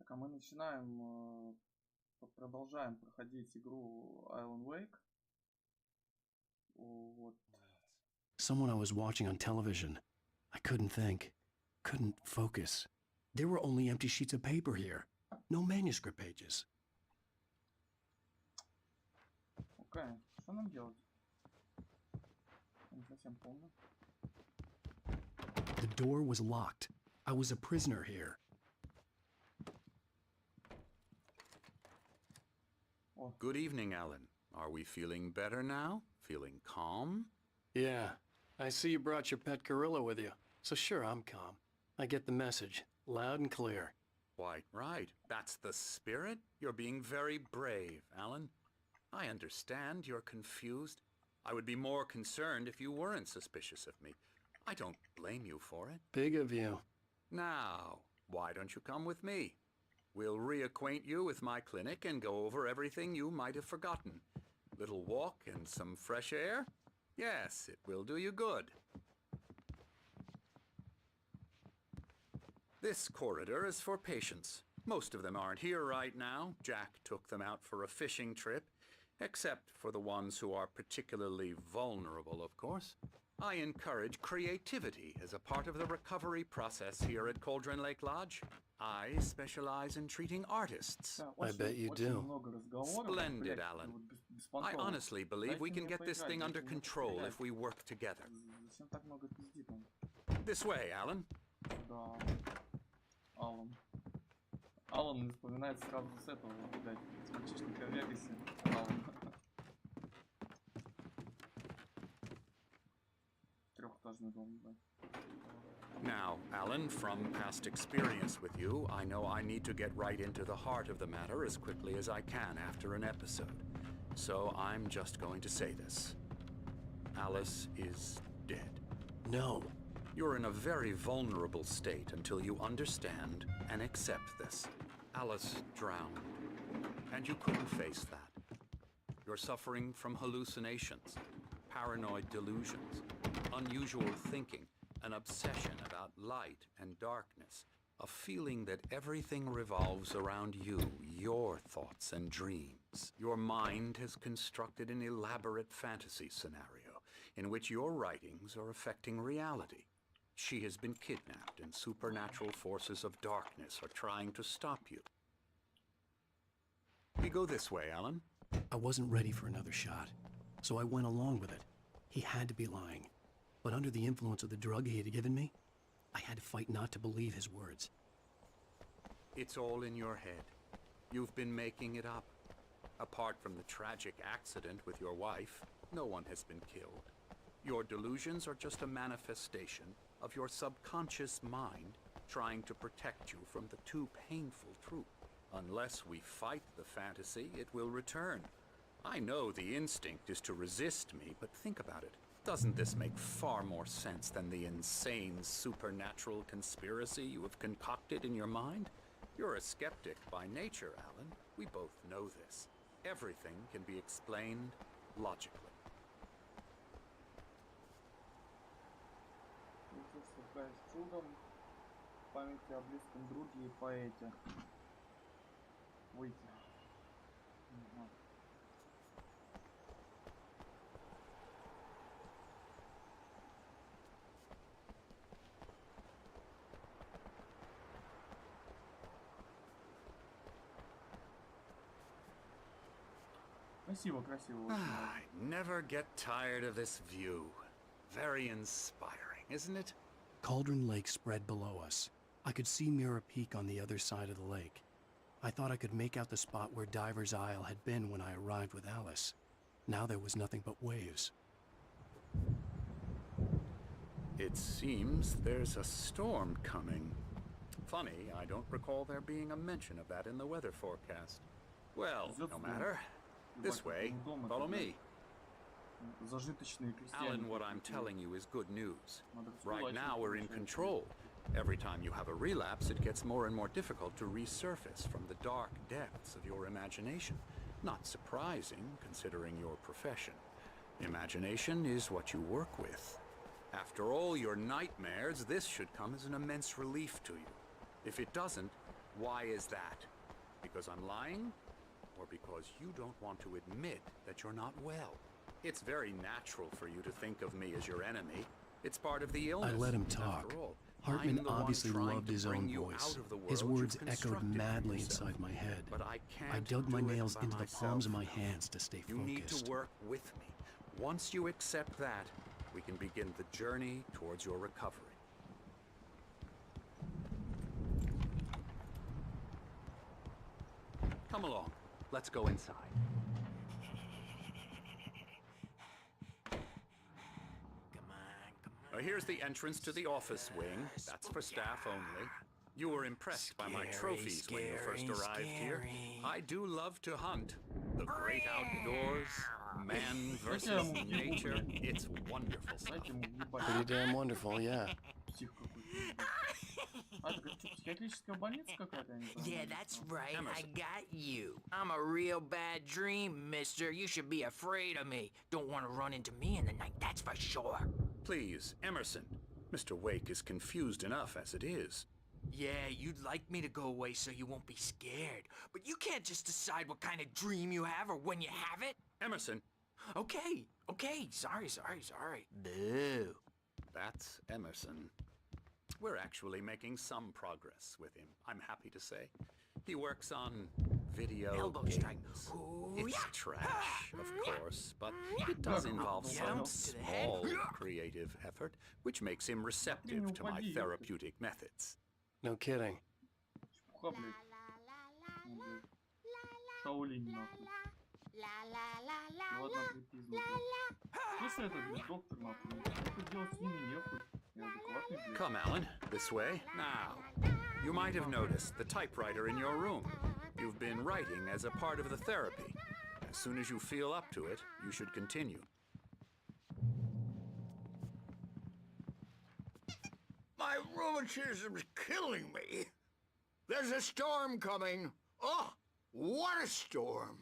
Так, а мы начинаем, продолжаем проходить игру Alan Wake. Вот. Someone I was watching on television. I couldn't think. Couldn't focus. There were only empty sheets of paper here. No manuscript pages. Окей, что нам делать? Я не совсем помню. The door was locked. I was a prisoner here. Good evening, Alan. Are we feeling better now? Feeling calm? Yeah. I see you brought your pet gorilla with you. So sure, I'm calm. I get the message. Loud and clear. Quite right. That's the spirit. You're being very brave, Alan. I understand you're confused. I would be more concerned if you weren't suspicious of me. I don't blame you for it. Big of you. Now, why don't you come with me? We'll reacquaint you with my clinic and go over everything you might have forgotten. Little walk and some fresh air? Yes, it will do you good. This corridor is for patients. Most of them aren't here right now. Jack took them out for a fishing trip, except for the ones who are particularly vulnerable, of course. I encourage creativity as a part of the recovery process here at Cauldron Lake Lodge. I specialize in treating artists. I bet you do. Splendid, Alan. I honestly believe we can get this thing under control if we work together. This way, Alan. Да. Алан. Алан вспоминает сразу с этого, блядь, с мальчишника в Вегасе. Алан. Трехэтажный дом, да. Now, Alan, from past experience with you, I know I need to get right into the heart of the matter as quickly as I can after an episode. So I'm just going to say this. Alice is dead. No. You're in a very vulnerable state until you understand and accept this. Alice drowned, and you couldn't face that. You're suffering from hallucinations, paranoid delusions, unusual thinking, an obsession about light and darkness, a feeling that everything revolves around you, your thoughts and dreams. Your mind has constructed an elaborate fantasy scenario in which your writings are affecting reality. She has been kidnapped, and supernatural forces of darkness are trying to stop you. We go this way, Alan. I wasn't ready for another shot, so I went along with it. He had to be lying. But under the influence of the drug he had given me, I had to fight not to believe his words. It's all in your head. You've been making it up. Apart from the tragic accident with your wife, no one has been killed. Your delusions are just a manifestation of your subconscious mind trying to protect you from the too painful truth. Unless we fight the fantasy, it will return. I know the instinct is to resist me, but think about it. Doesn't this make far more sense than the insane supernatural conspiracy you have concocted in your mind? You're a skeptic by nature, Alan. We both know this. Everything can be explained logically. С чудом памяти о близком друге и поэте. Выйти. Красиво, красиво. I never get tired of this view. Very inspiring, isn't it? Cauldron Lake spread below us. I could see Mirror Peak on the other side of the lake. I thought I could make out the spot where Diver's Isle had been when I arrived with Alice. Now there was nothing but waves. It seems there's a storm coming. Funny, I don't recall there being a mention of that in the weather forecast. Well, no matter. This way, follow me. Alan, what I'm telling you is good news. Right now we're in control. Every time you have a relapse, it gets more and more difficult to resurface from the dark depths of your imagination. Not surprising, considering your profession. Imagination is what you work with. After all your nightmares, this should come as an immense relief to you. If it doesn't, Why is that? Because I'm lying? Or because you don't want to admit that you're not well? It's very natural for you to think of me as your enemy. It's part of the illness. I let him After talk. all, Hartman I'm the one obviously trying loved to his bring own you voice. out of the His world words you've echoed constructed for madly yourself. inside my head. But I can't I dug my do it nails by into the palms of my myself. hands to stay You need focused. to work with me. Once you accept that, we can begin the journey towards your recovery. Come along. Let's go inside. Here's the entrance to the office wing. That's for staff only. You were impressed by my trophies when you first arrived here. I do love to hunt. The great outdoors, man versus nature. It's wonderful stuff. Дайте ему въебать. Pretty damn wonderful, yeah. Псих какой-то. А, это что, психиатрическая больница какая-то? Yeah, that's right. I got you. I'm a real bad dream, mister. You should be afraid of me. Don't want to run into me in the night, that's for sure. Please, Emerson. Mr. Wake is confused enough as it is. Yeah, you'd like me to go away so you won't be scared. But you can't just decide what kind of dream you have or when you have it. Emerson, Okay, sorry. Boo. that's Emerson. We're actually making some progress with him, I'm happy to say. He works on video Elbow games. strike. Ooh, It's yeah. trash, of course, but it does involve some Jumps to the head. small creative effort, which makes him receptive to my therapeutic methods. No kidding. Чепуха, блядь. Ну, блядь. Шаолинь, нахуй. Вот нахуй пизду. Слушай, это, блядь, доктор, нахуй. Что делать с ними нехуй? Я адекватный, блядь. Come, Alan, this way. Now, you might have noticed the typewriter in your room. You've been writing as a part of the therapy. As soon as you feel up to it, you should continue. My rheumatism's killing me. There's a storm coming. Oh, what a storm.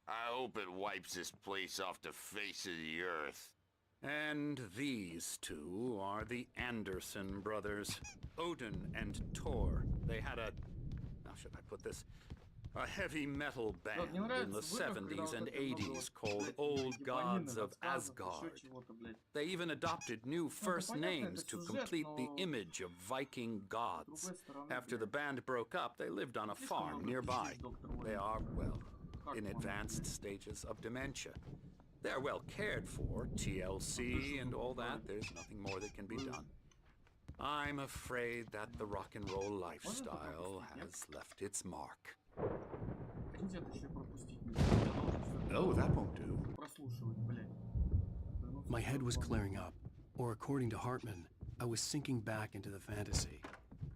I hope it wipes this place off the face of the earth. And these two are the Anderson brothers, Odin and Thor. They had a, how should I put this? A heavy metal band in the 70s and 80s called Old Gods of Asgard. They even adopted new first names to complete the image of Viking gods. After the band broke up, they lived on a farm nearby. They are, well, in advanced stages of dementia. They're well cared for, TLC and all that. There's nothing more that can be done. I'm afraid that the rock and roll lifestyle has left its mark. No, that won't do. My head was clearing up, or according to Hartman, I was sinking back into the fantasy.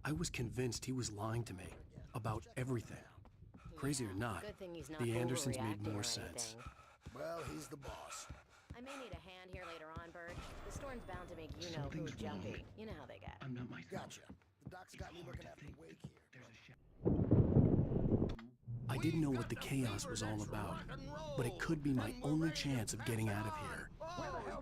I was convinced he was lying to me about everything. Crazy or not, Good thing he's not the Andersons made overreacting more or sense. anything. Well, he's the boss. I may need a hand here later on, Bird. The storm's bound to make you-know-who jumpy. You know how they get. I'm not myself. Gotcha. The doc's got me looking after Wake here. I didn't know what the chaos was all about, but it could be my only chance of getting out of here. I don't know.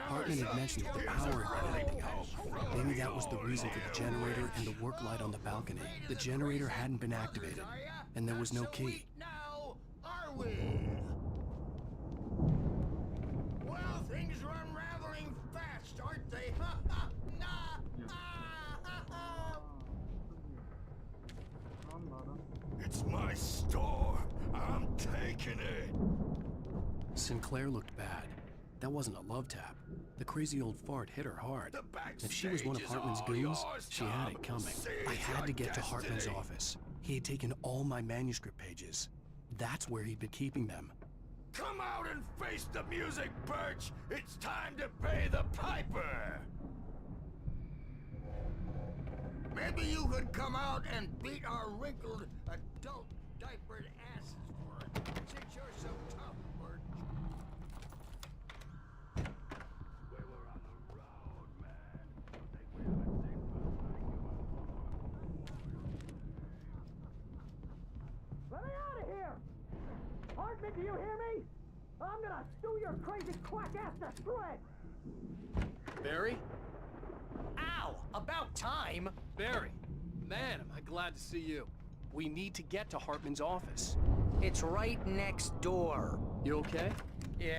Hartman had mentioned the power had been acting up. Maybe that was the reason for the generator and the work light on the balcony. The generator hadn't been activated, and there was no key. Now, are we? Well, things are unraveling fast, aren't they? It's my store. I'm taking it. Sinclair looked bad. That wasn't a love tap. The crazy old fart hit her hard. If she was one of Hartman's goons, she had it coming. I had to get to Hartman's office. He had taken all my manuscript pages. That's where he'd been keeping them. Come out and face the music, Birch. It's time to pay the piper. Maybe you could come out and beat our wrinkled, adult diapered asses for it, since you're so tough, Birch. We were on the road, man. Think we haven't seen Let me out of here! Hartman, do you hear me? I'm gonna stew your crazy quack ass to shreds! Barry? Ow! About time! Barry! man, am I glad to see you. We need to get to Hartman's office. It's right next door. You okay? Yeah.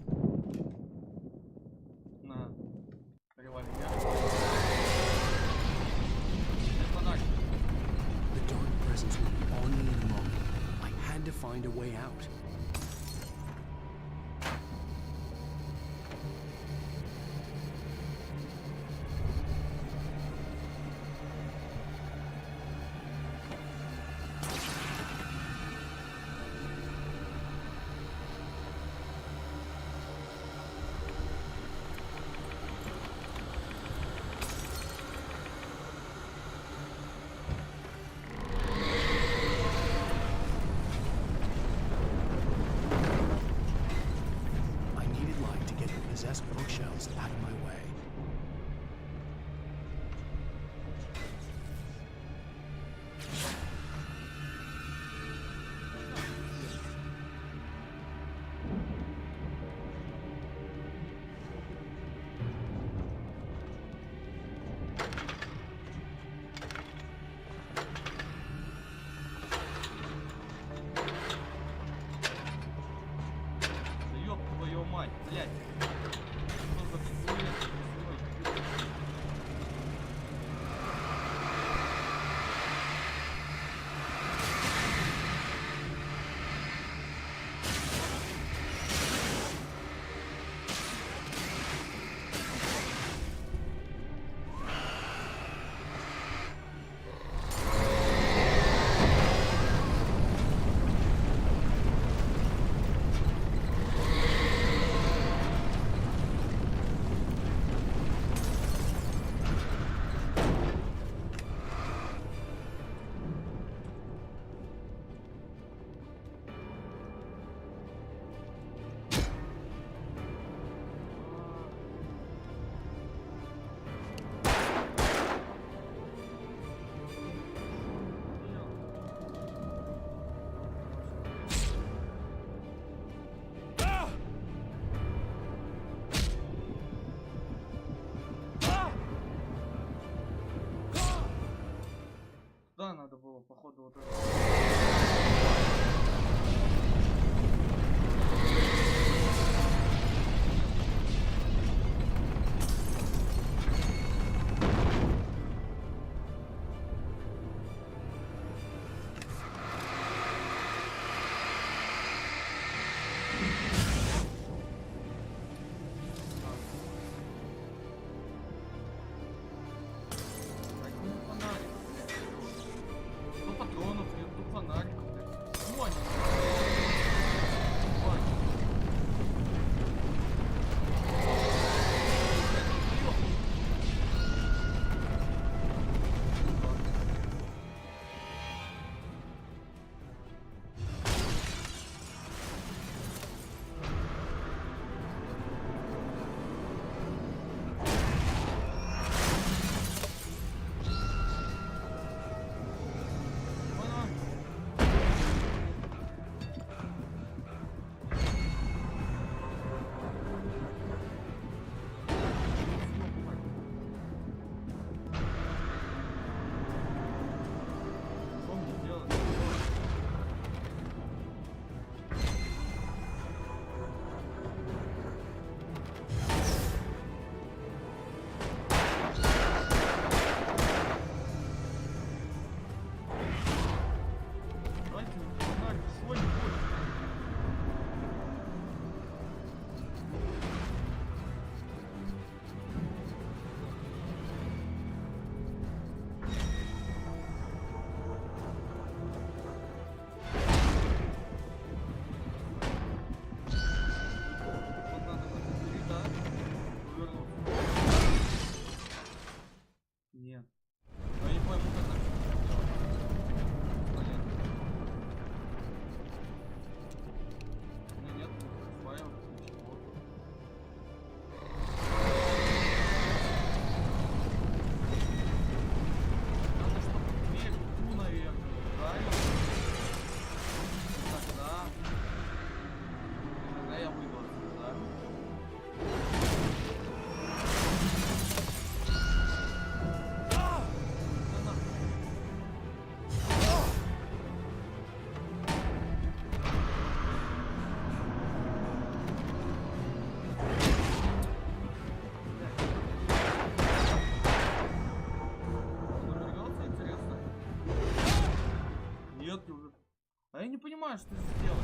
На. Револьвер. Где фонарик? The dark presence will be on me in a moment. I had to find a way out. Possessed bookshelves out of my way. Да ёб твою мать, блядь. Что за хуйня? Да, надо было, походу, вот это. Патронов нет, тут я не понимаю, что сделать.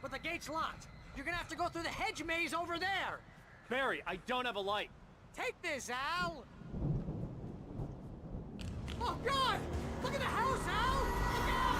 But the gate's locked. You're gonna have to go through the hedge maze over there. Barry, I don't have a light. Take this, Al. Oh, God! Look at the house, Al! Look out!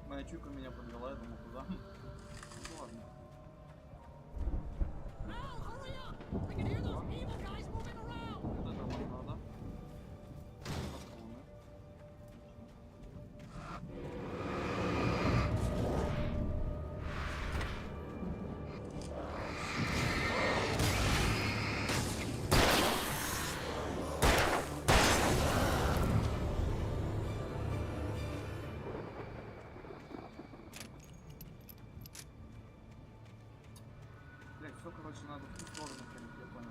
Моя чуйка меня подвела, я думаю, куда? Ну ладно. Вот это вот надо. Патроны. Блять, все, короче, надо в ту сторону ходить, я понял.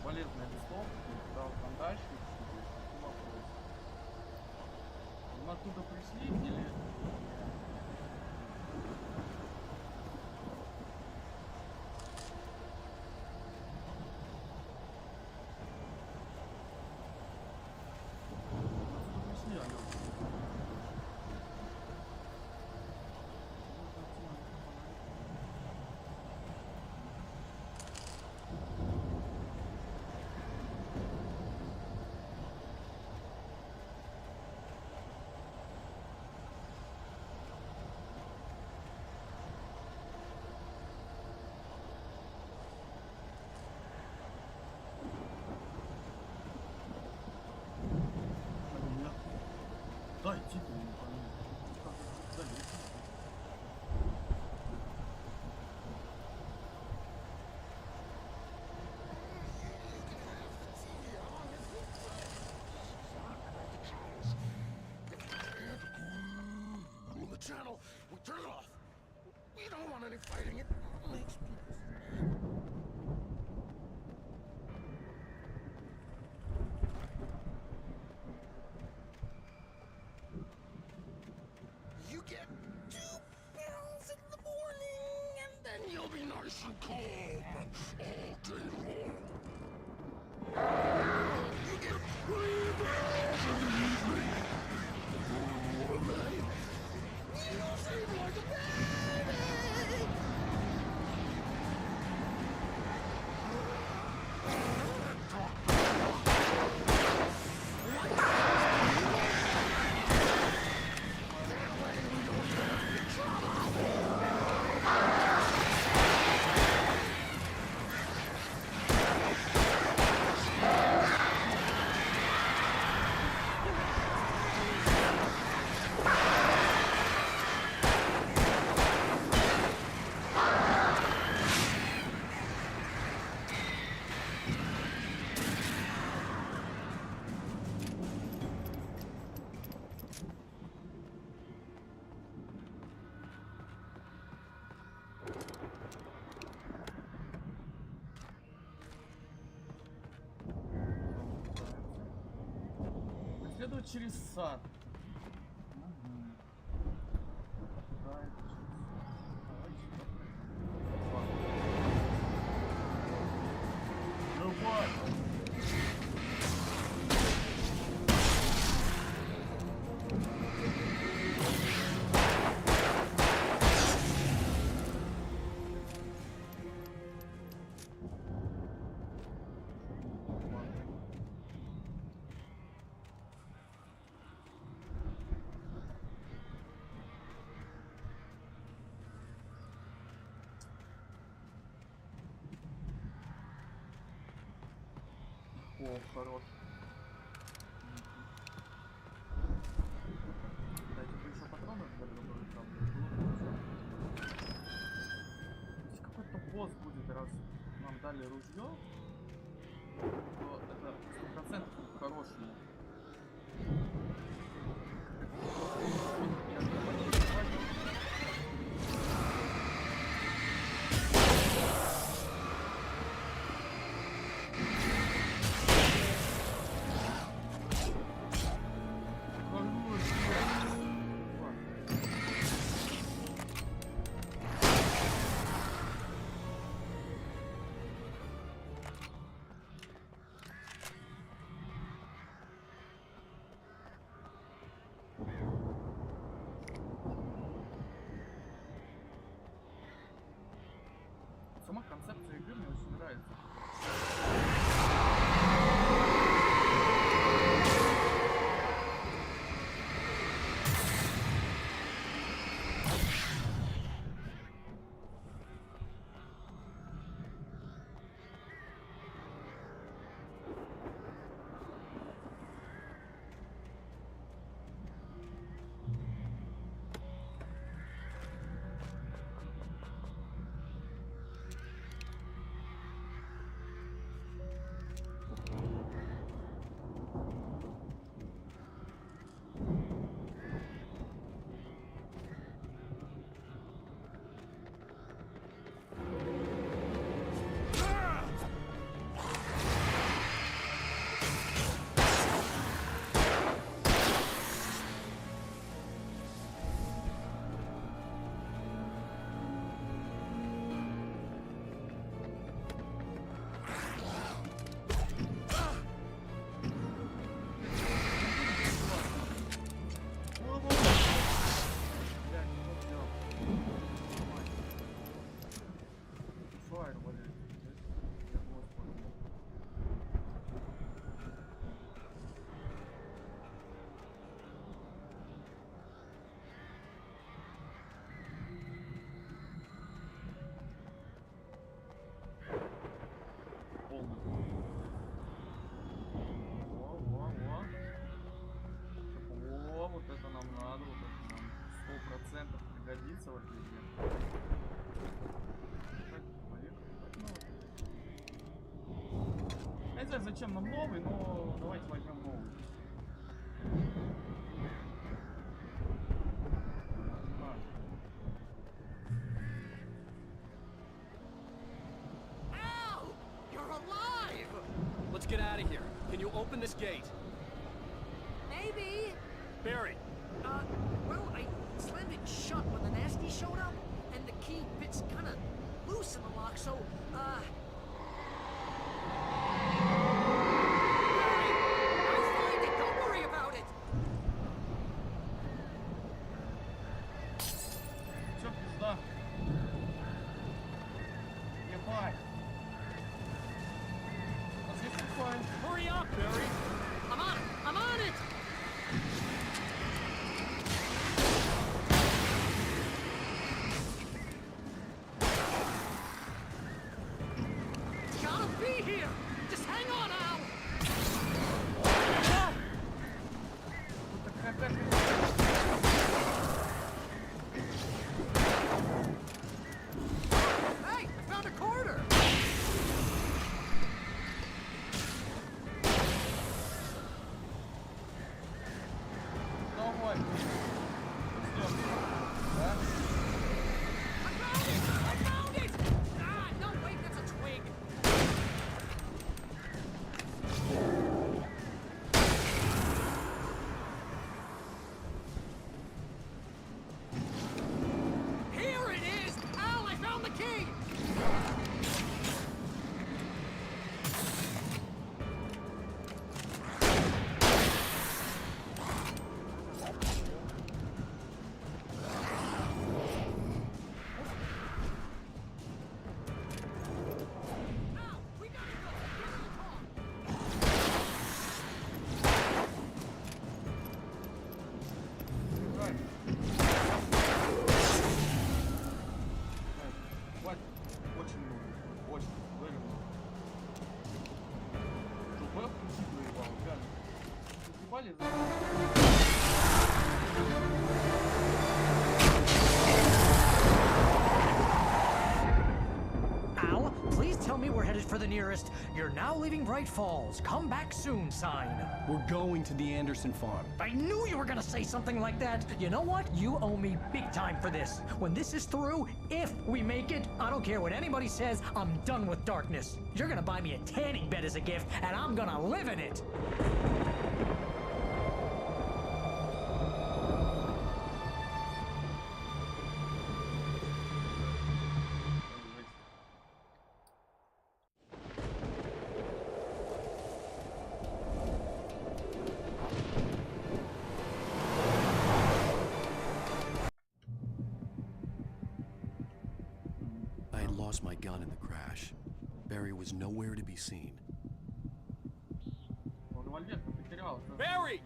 Полезная листовка, дал там дальше. Мы оттуда пришли или... Следует через сад. О, хорош. Дайте бы еще патроны для другой правды. Здесь какой-то босс будет, раз нам дали ружье, то это 100% хороший. Сама концепция игры мне очень нравится. Вот это нам надо, вот это нам 100% пригодится в этой игре. Я не знаю, зачем нам новый, но давайте возьмем новый. Ow! You're alive! Let's get out of here. Can you open this gate? Maybe. Barry! Well, I slammed it shut when the nasty showed up, and the key fits kinda loosen the lock, so, I'll find it. Don't worry about it. Всё, пизда. Ебать. Position fine. Hurry up, Barry! I'm on it. I'm on it. Gotta be here. Just hang on, Al. Тут такая опять... Hey, I found a corner. Давай. Ждём. Да? I found it. Ah, no, wait, that's a twig. Here it is! Al, I found the key! Al, we gotta go! Get in the car! Right. Хватит. Очень много. Очень. Very много. Что, Б включить воевал? Реально. Съебали за... Al, please tell me we're headed for the nearest "You're now leaving Bright Falls. Come back soon" sign. We're going to the Anderson farm. I knew you were gonna say something like that. You know what? You owe me big time for this. When this is through, if we make it, I don't care what anybody says, I'm done with darkness. You're gonna buy me a tanning bed as a gift, and I'm gonna live in it. I had lost my gun in the crash. Barry was nowhere to be seen. Он револьвер потерял. Barry!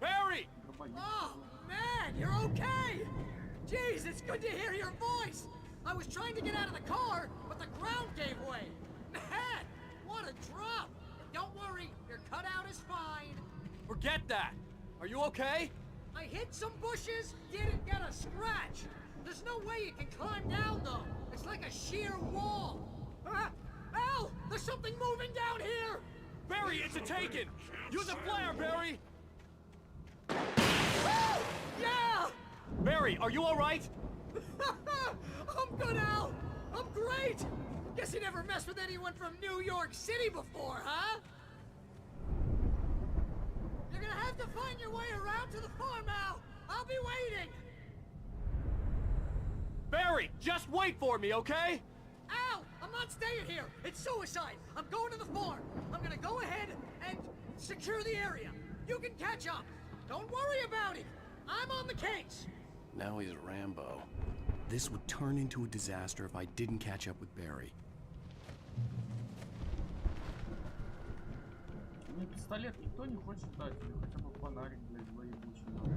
Barry! Oh, man, you're okay! Jeez, it's good to hear your voice! I was trying to get out of the car, but the ground gave way. Man, what a drop! Don't worry, your cutout is fine. Forget that! Are you okay? I hit some bushes, didn't get a scratch. There's no way you can climb down, though. It's like a sheer wall. Al, there's something moving down here! Barry, it's a taken! Use a flare, Barry! Oh, yeah! Barry, are you alright? I'm good, Al. I'm great. Guess you never messed with anyone from New York City before, huh? You're gonna have to find your way around to the farm, Al. I'll be waiting. Barry, just wait for me, okay? Al, I'm not staying here. It's suicide. I'm going to the farm. I'm gonna go ahead and secure the area. You can catch up. Don't worry about it. I'm on the case. Now he's Rambo. This would turn into a disaster if I didn't catch up with Barry. Мне пистолет никто не хочет дать, или хотя бы фонарик, блядь, воебучий надо.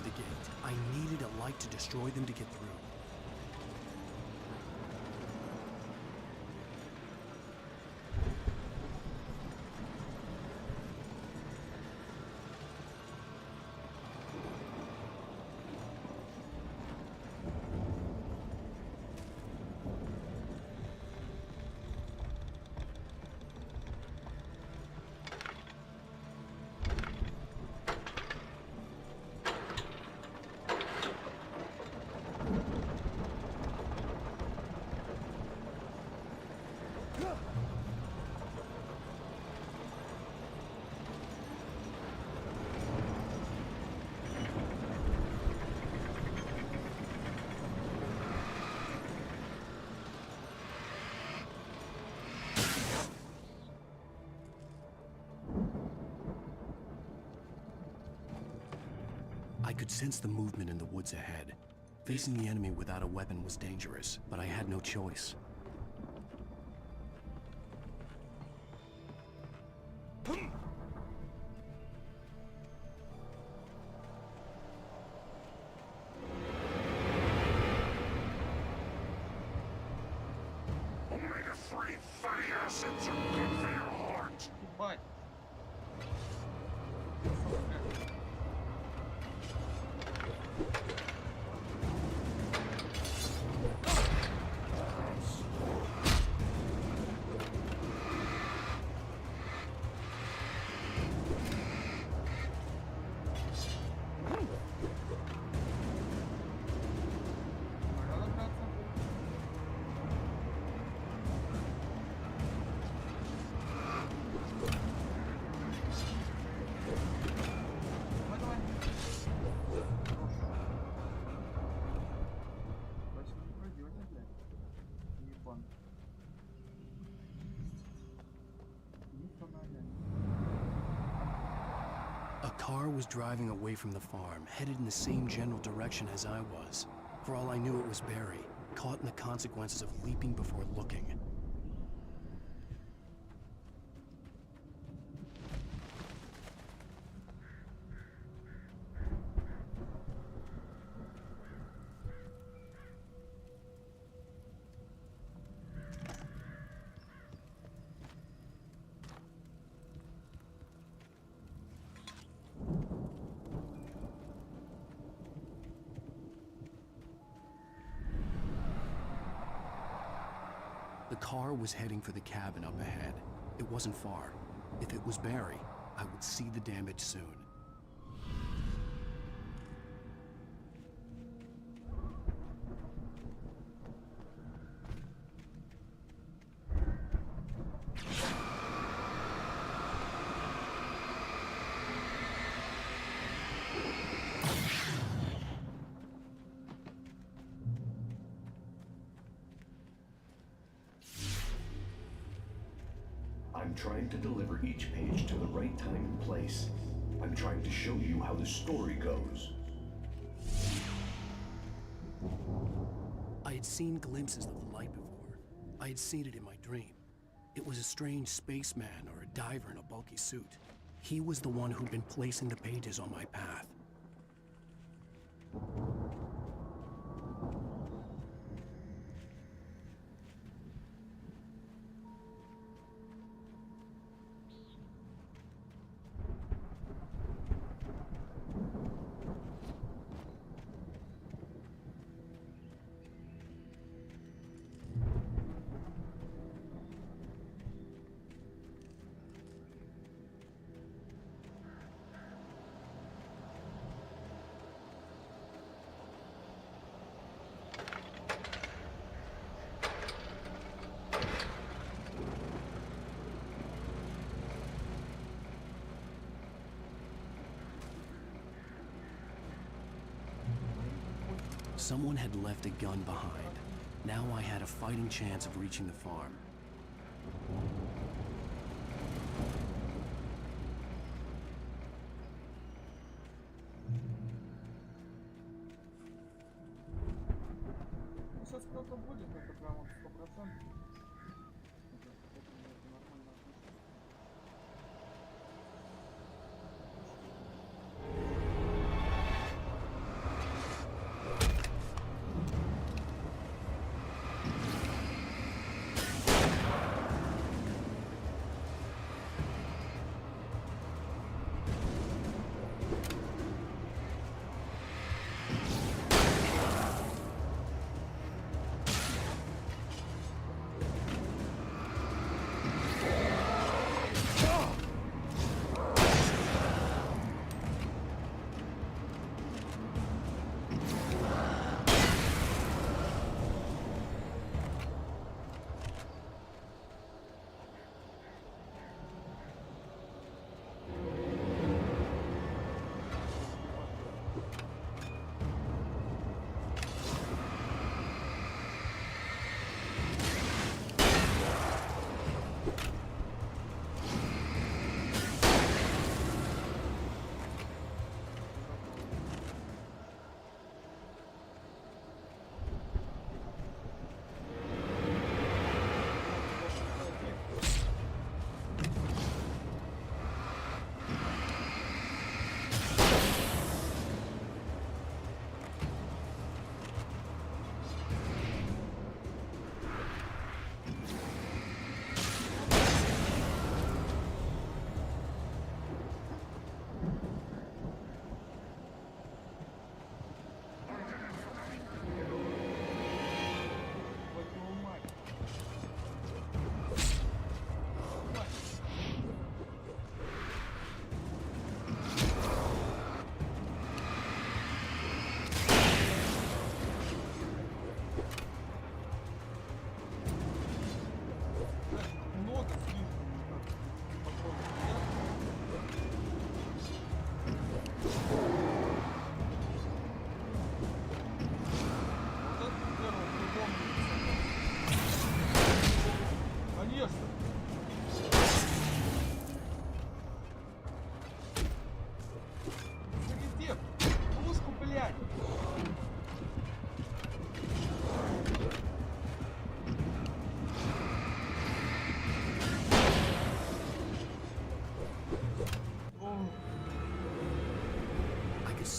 the gate. I needed a light to destroy them to get through. I could sense the movement in the woods ahead. Facing the enemy without a weapon was dangerous, but I had no choice. Ебать. A car was driving away from the farm, headed in the same general direction as I was. For all I knew, it was Barry, caught in the consequences of leaping before looking. The car was heading for the cabin up ahead. It wasn't far. If it was Barry, I would see the damage soon. I'm trying to deliver each page to the right time and place. I'm trying to show you how the story goes. I had seen glimpses of the light before. I had seen it in my dream. It was a strange spaceman or a diver in a bulky suit. He was the one who'd been placing the pages on my path. Someone had left a gun behind. Now I had a fighting chance of reaching the farm. Сейчас кто-то будет, это прям вот 100%.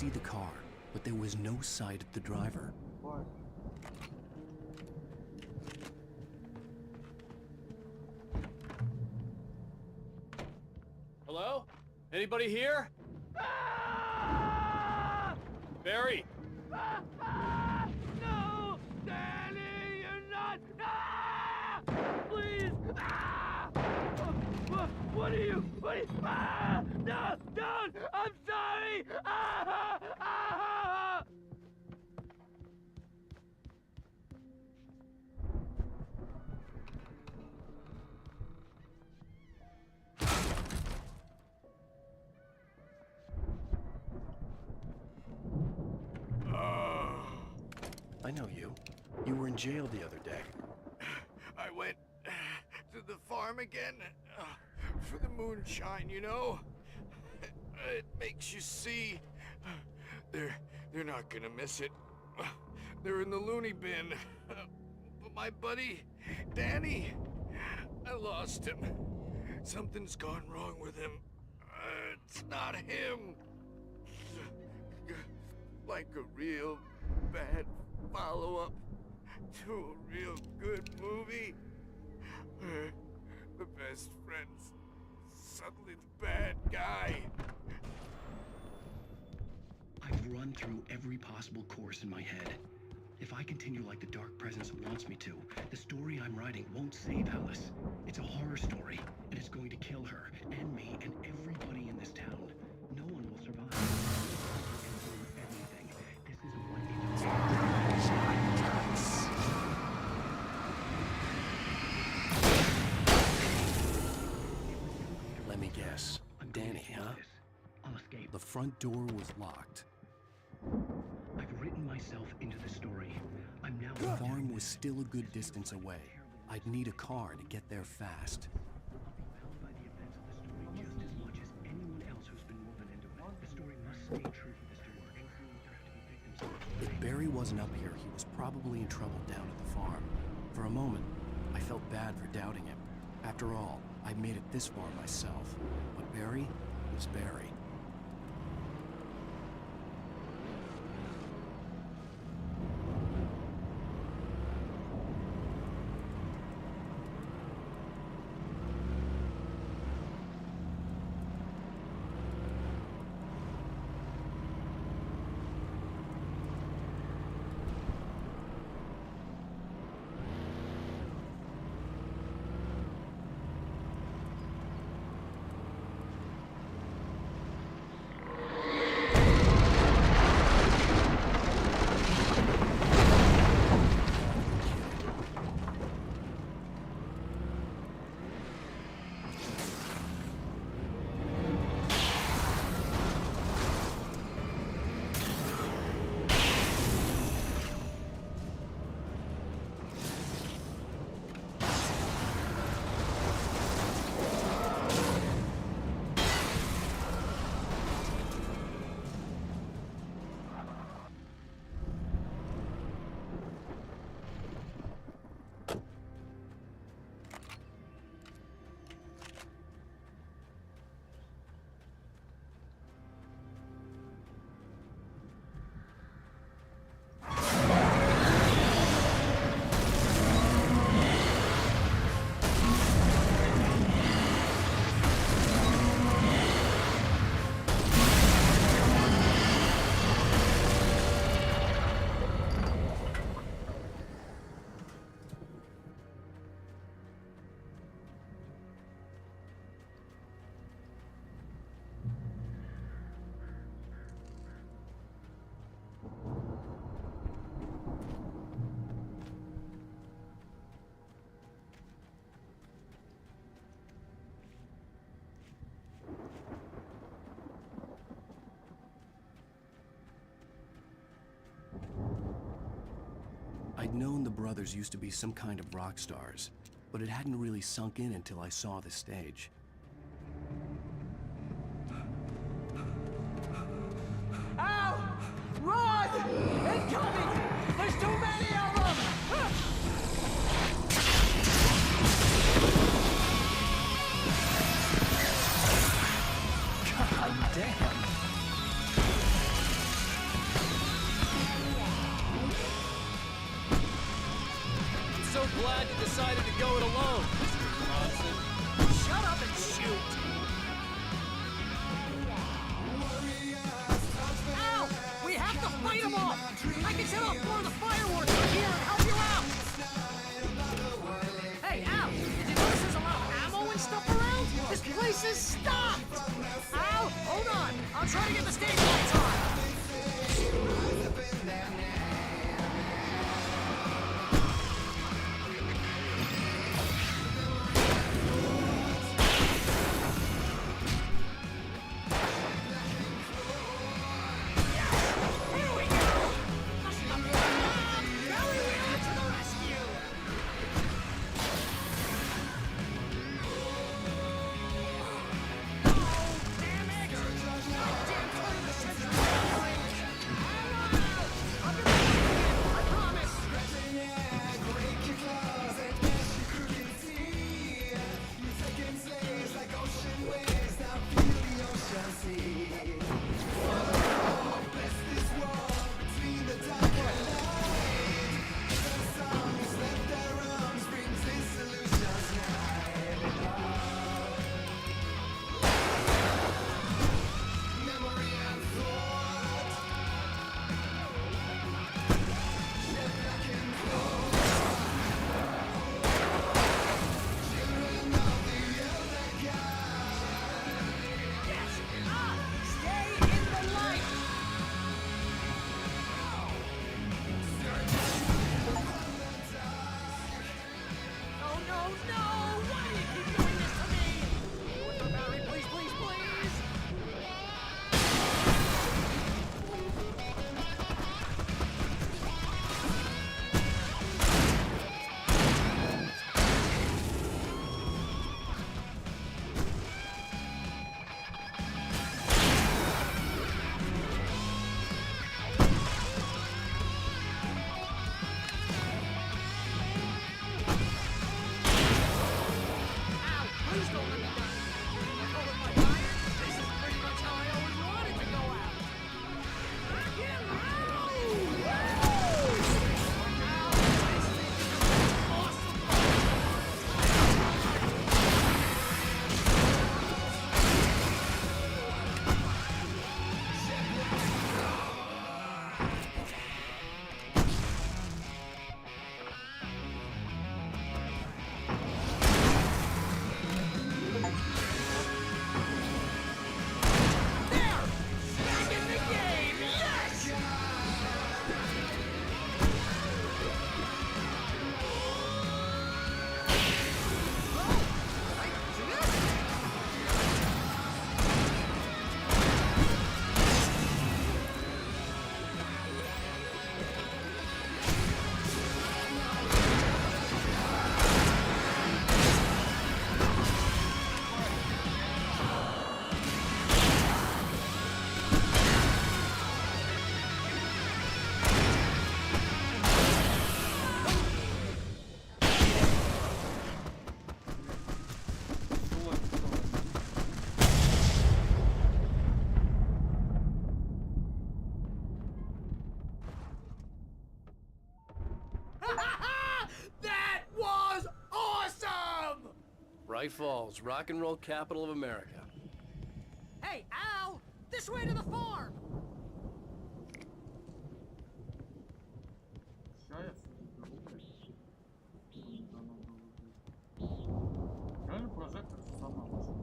see the car, but there was no sight of the driver. What? Hello? Anybody here? Barry! No! Danny, you're not! Please! What are you? No! Don't! I'm sorry! I know you. You were in jail the other day. I went to the farm again for the moonshine, you know? It makes you see. They're not gonna miss it. They're in the loony bin. But my buddy, Danny, I lost him. Something's gone wrong with him. It's not him. Like a real bad follow-up to a real good movie. The best friend's suddenly the bad guy. I've run through every possible course in my head. If I continue like the Dark Presence wants me to, the story I'm writing won't save Alice. It's a horror story, and it's going to kill her, and me, and everybody in this town. No one will survive. Everything. This is what Let me guess. Danny, huh? I'll escape. The front door was locked. I've written myself into the story. I'm now. The farm was still a good distance away. I'd need a car to get there fast. I'll be bound by the events of the story just as much as anyone else who's been woven into it. The story must stay true to this story. There have to be victims. If Barry wasn't up here, he was probably in trouble down at the farm. For a moment, I felt bad for doubting him. After all, I made it this far myself. But Barry was Barry. I'd known the brothers used to be some kind of rock stars, but it hadn't really sunk in until I saw the stage. Ow! Run! Incoming! There's too many of them! God damn! is stopped! Al, hold on! I'll try to get the stage lights on! That was awesome! Bright Falls, rock and roll capital of America. Hey, Al! This way to the farm! Реально прожектор самое лучшее.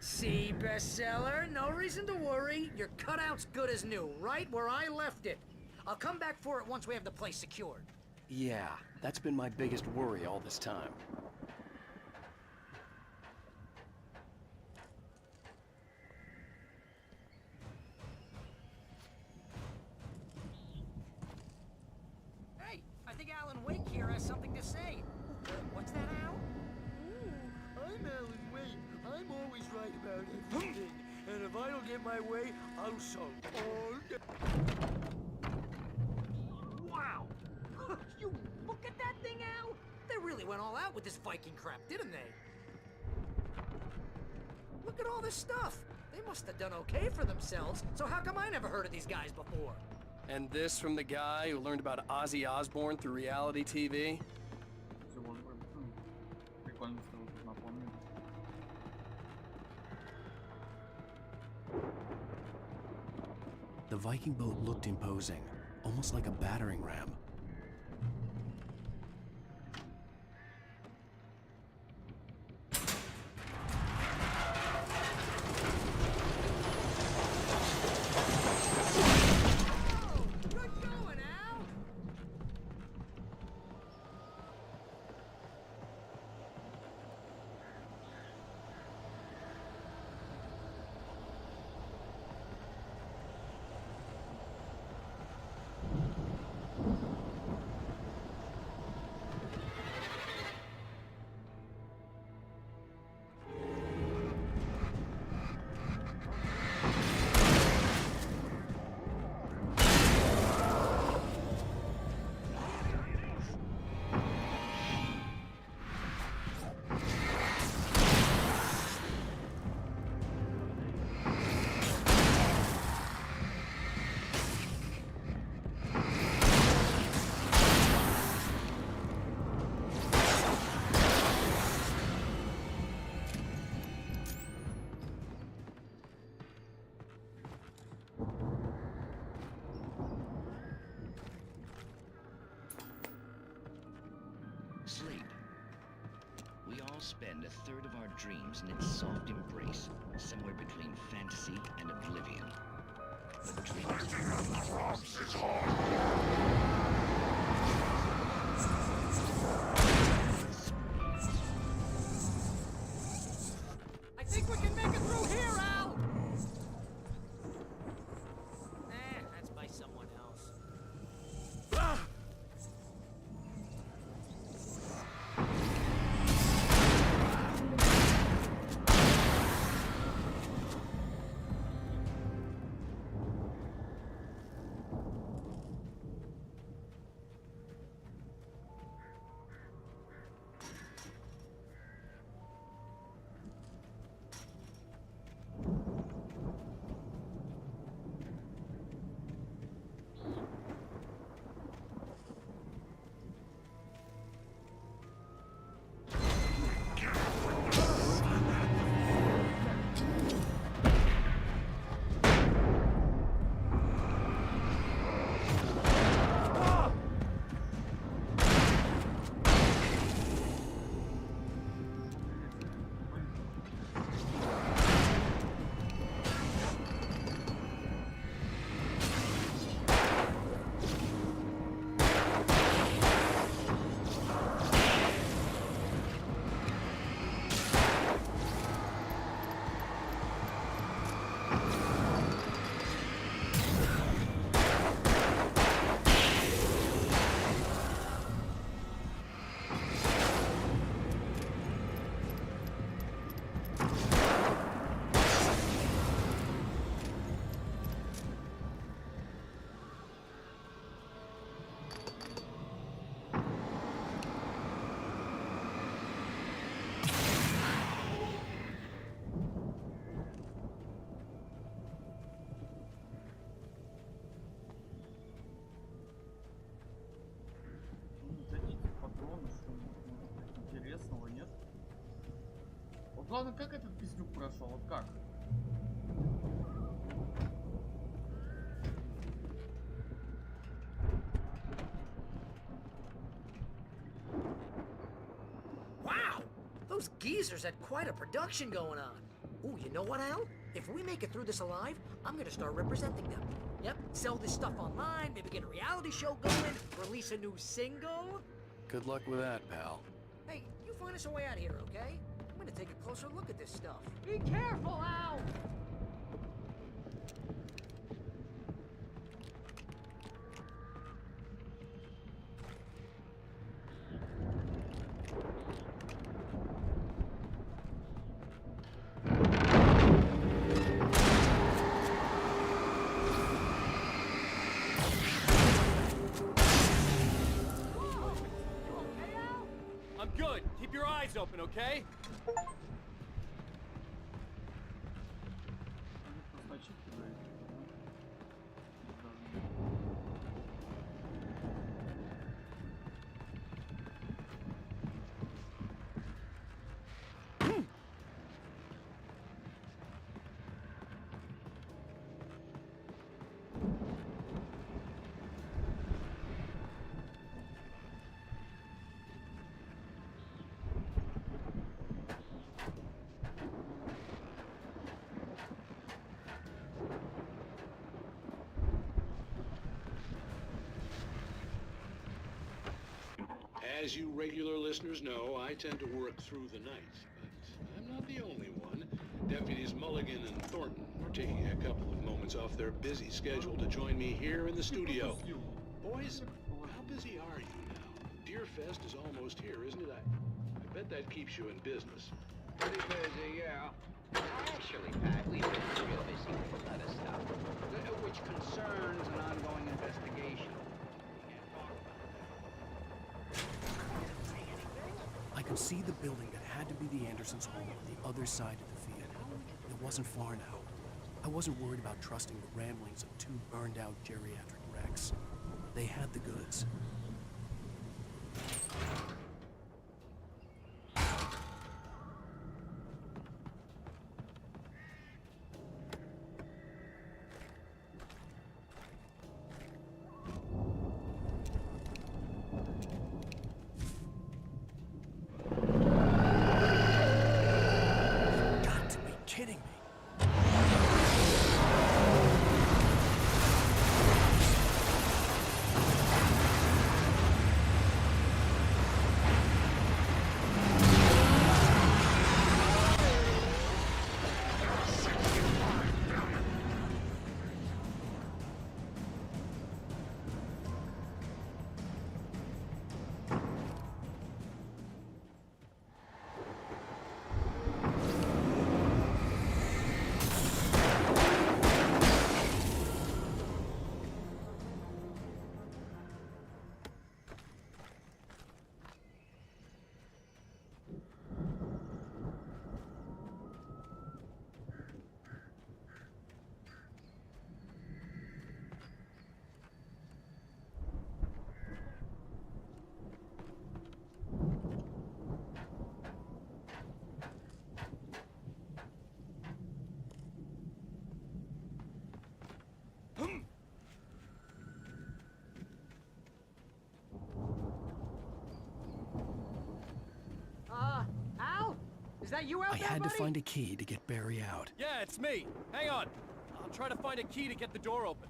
See, bestseller? No reason to worry. Your cutout's good as new, right where I left it. I'll come back for it once we have the place secured. Yeah, that's been my biggest worry all this time. Hey, I think Alan Wake here has something to say. What's that, Al? I'm Alan Wake. I'm always right about everything. And if I don't get my way, I'll solve all day. Wow! You look at that thing, Al! They really went all out with this Viking crap, didn't they? Look at all this stuff. They must have done okay for themselves, so how come I never heard of these guys before? And this from the guy who learned about Ozzy Osbourne through reality TV? Прикольно, что вы тут напомнили. The Viking boat looked imposing, almost like a battering ram. Sleep. We all spend a third of our dreams in its soft embrace, somewhere between fantasy and oblivion. But dreams is I think we can make it through here, Al! That's by someone else. Интересного нет. Вот главное, как этот пиздюк прошел, вот как? Wow! Those geezers had quite a production going on. Ooh, you know what, Al? If we make it through this alive, I'm gonna start representing them. Yep, sell this stuff online, maybe get a reality show going, release a new single. Good luck with that, pal. Hey, you find us a way out of here, okay? I'm gonna take a closer look at this stuff. Be careful, Al! I'm good. Keep your eyes open, okay? Ачивки дают. As you regular listeners know, I tend to work through the night, but I'm not the only one. Deputies Mulligan and Thornton are taking a couple of moments off their busy schedule to join me here in the studio. Boys, how busy are you now? Deerfest is almost here, isn't it? I bet that keeps you in business. Pretty busy, yeah. Actually, Pat, we've been real busy with other stuff, which concerns an ongoing investigation. I could see the building that had to be the Andersons' home on the other side of the field. It wasn't far now. I wasn't worried about trusting the ramblings of two burned-out geriatric wrecks. They had the goods. Al? Is that you out I there, had to buddy? find a key to get Barry out. Yeah, it's me. Hang on. I'll try to find a key to get the door open.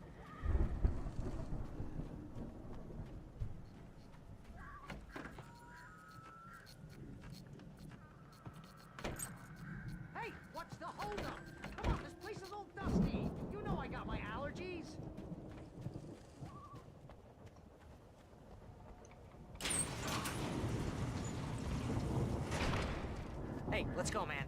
Hey, what's the holdup? Come on, this place is all dusty. You know I got my allergies. Hey, let's go, man.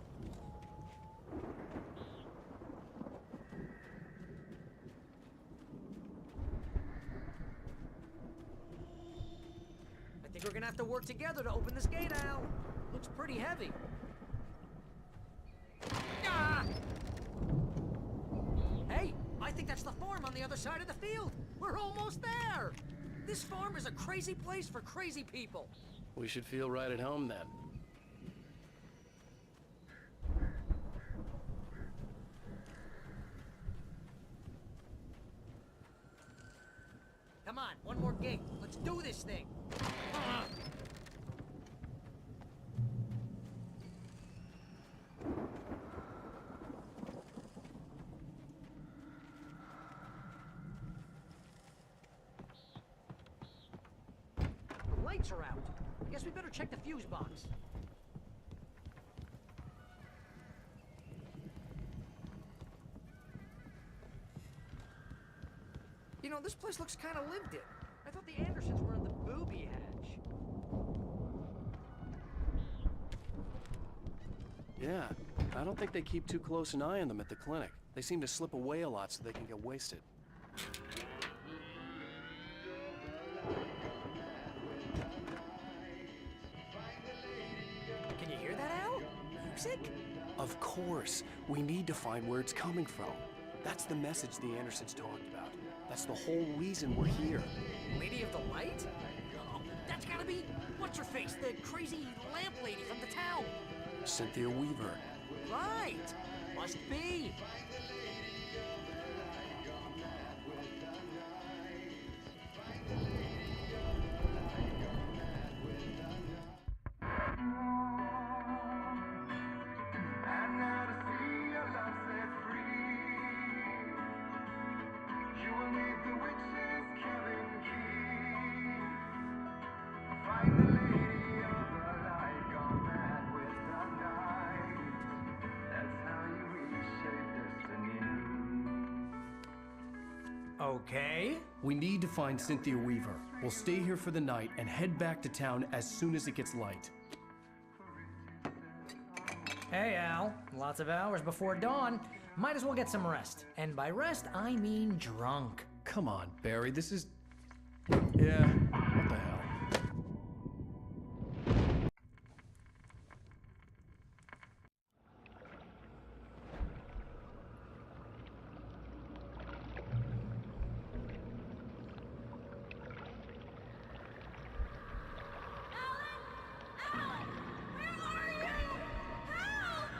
I think we're gonna have to work together to open this gate, Al. Looks pretty heavy. Ah! Hey, I think that's the farm on the other side of the field. We're almost there. This farm is a crazy place for crazy people. We should feel right at home then. Come on, one more gate. Let's do this thing. The lights are out. I guess we better check the fuse box. You know, this place looks kind of lived in. I thought the Andersons were in the booby hatch. Yeah, I don't think they keep too close an eye on them at the clinic. They seem to slip away a lot so they can get wasted. Can you hear that, Al? Music? Of course. We need to find where it's coming from. That's the message the Andersons talked about. That's the whole reason we're here. Lady of the Light? Oh, that's gotta be what's-her-face, the crazy lamp lady from the town. Cynthia Weaver. Right. Must be. Okay. We need to find Cynthia Weaver. We'll stay here for the night and head back to town as soon as it gets light. Hey, Al. Lots of hours before dawn. Might as well get some rest. And by rest, I mean drunk. Come on, Barry, this is... Yeah, what the hell?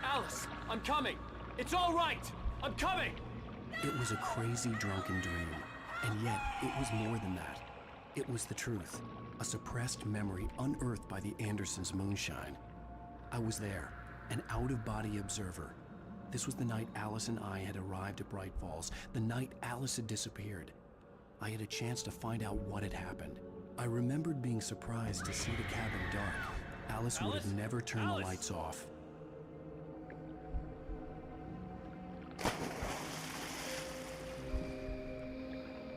Alice, I'm coming. It's all right. I'm coming. It was a crazy drunken dream, and yet it was more than that. It was the truth, a suppressed memory unearthed by the Andersons' moonshine. I was there, an out-of-body observer. This was the night Alice and I had arrived at Bright Falls, the night Alice had disappeared. I had a chance to find out what had happened. I remembered being surprised to see the cabin dark. Alice would have never turned the lights off.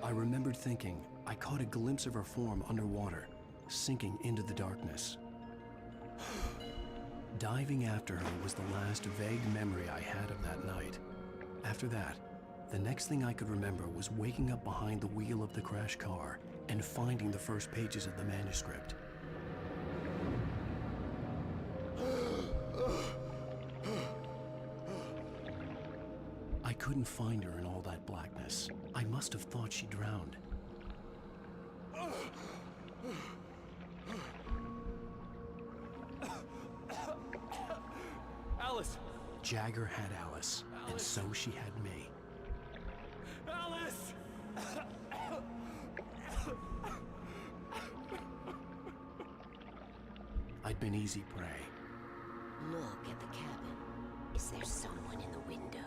I remembered thinking I caught a glimpse of her form underwater, sinking into the darkness. Diving after her was the last vague memory I had of that night. After that, the next thing I could remember was waking up behind the wheel of the crashed car and finding the first pages of the manuscript. I couldn't find her in all that blackness. I must have thought she drowned. Alice! Jagger had Alice, and so she had me. Alice! I'd been easy prey. Look at the cabin. Is there someone in the window?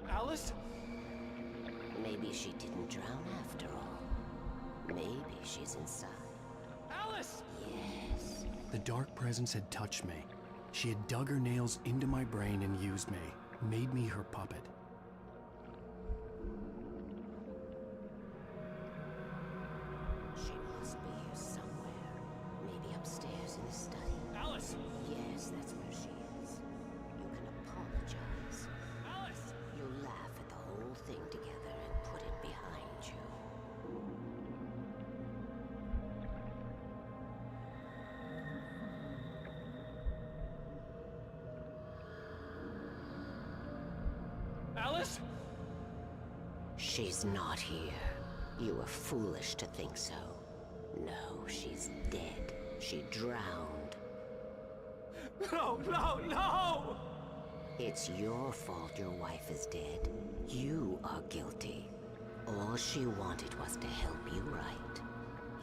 Alice? Maybe she didn't drown after all. Maybe she's inside. Alice! Yes. The dark presence had touched me. She had dug her nails into my brain and used me, made me her puppet. She must be here somewhere. Maybe upstairs in the study. Alice! Yes, that's where she is. You can apologize. Alice! You'll laugh at the whole thing together and put it behind you. Alice? She's not here. You were foolish to think so. No, she's dead. She drowned. No, no, no! It's your fault your wife is dead. You are guilty. All she wanted was to help you right.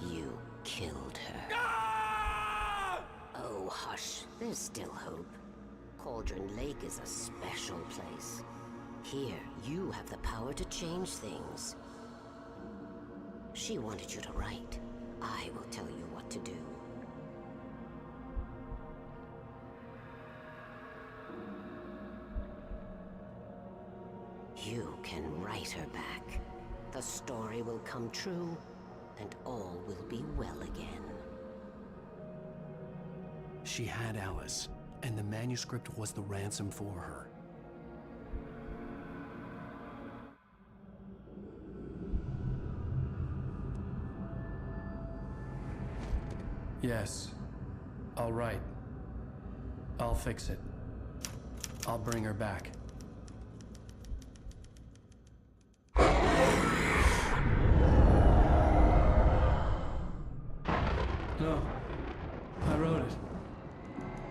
You killed her. Ah! Oh, hush. There's still hope. Cauldron Lake is a special place. Here, you have the power to change things. She wanted you to write. I will tell you what to do. You can write her back. The story will come true, and all will be well again. She had Alice, and the manuscript was the ransom for her. Yes. All right. I'll fix it. I'll bring her back. No. I wrote it.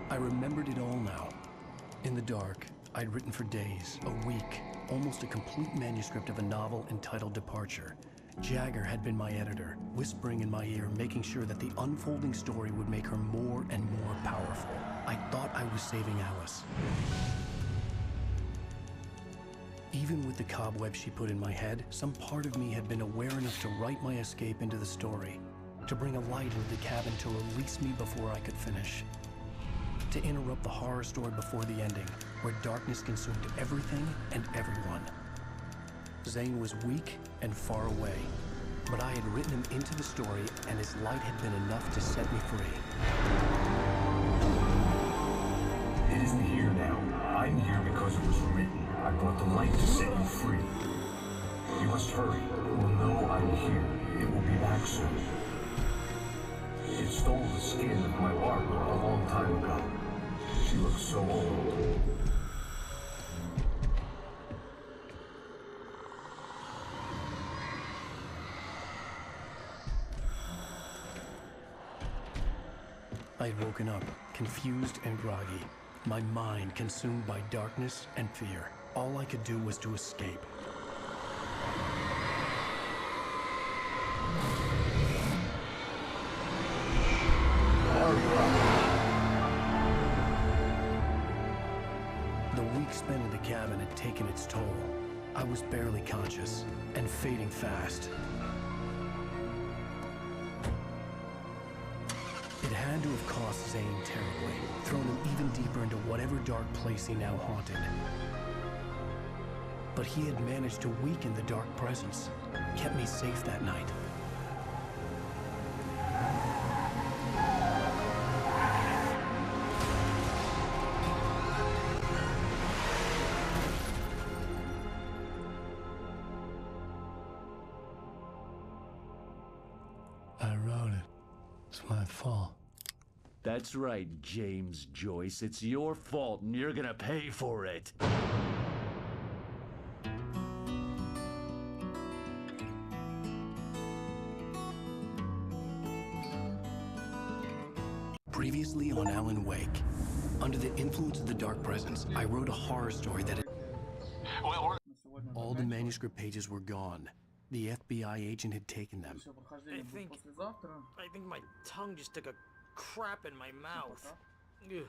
I remembered it all now. In the dark, I'd written for days, a week, almost a complete manuscript of a novel entitled Departure. Jagger had been my editor, whispering in my ear, making sure that the unfolding story would make her more and more powerful. I thought I was saving Alice. Even with the cobweb she put in my head, some part of me had been aware enough to write my escape into the story, to bring a light into the cabin to release me before I could finish, to interrupt the horror story before the ending, where darkness consumed everything and everyone. Zane was weak and far away, but I had written him into the story, and his light had been enough to set me free. It isn't here now. I'm here because it was written. I brought the light to set you free. You must hurry. It will know I'm here. It will be back soon. It stole the skin of my Barbara a long time ago. She looks so old. I had woken up, confused and groggy, my mind consumed by darkness and fear. All I could do was to escape. The week spent in the cabin had taken its toll. I was barely conscious and fading fast. It had to have cost Zane terribly, thrown him even deeper into whatever dark place he now haunted. But he had managed to weaken the dark presence, kept me safe that night. I wrote it. It's my fault. That's right, James Joyce. It's your fault, and you're gonna pay for it. Previously on Alan Wake. Under the influence of the dark presence, I wrote a horror story that all the manuscript pages were gone. The FBI agent had taken them. I think my tongue just took a crap in my mouth. Ugh.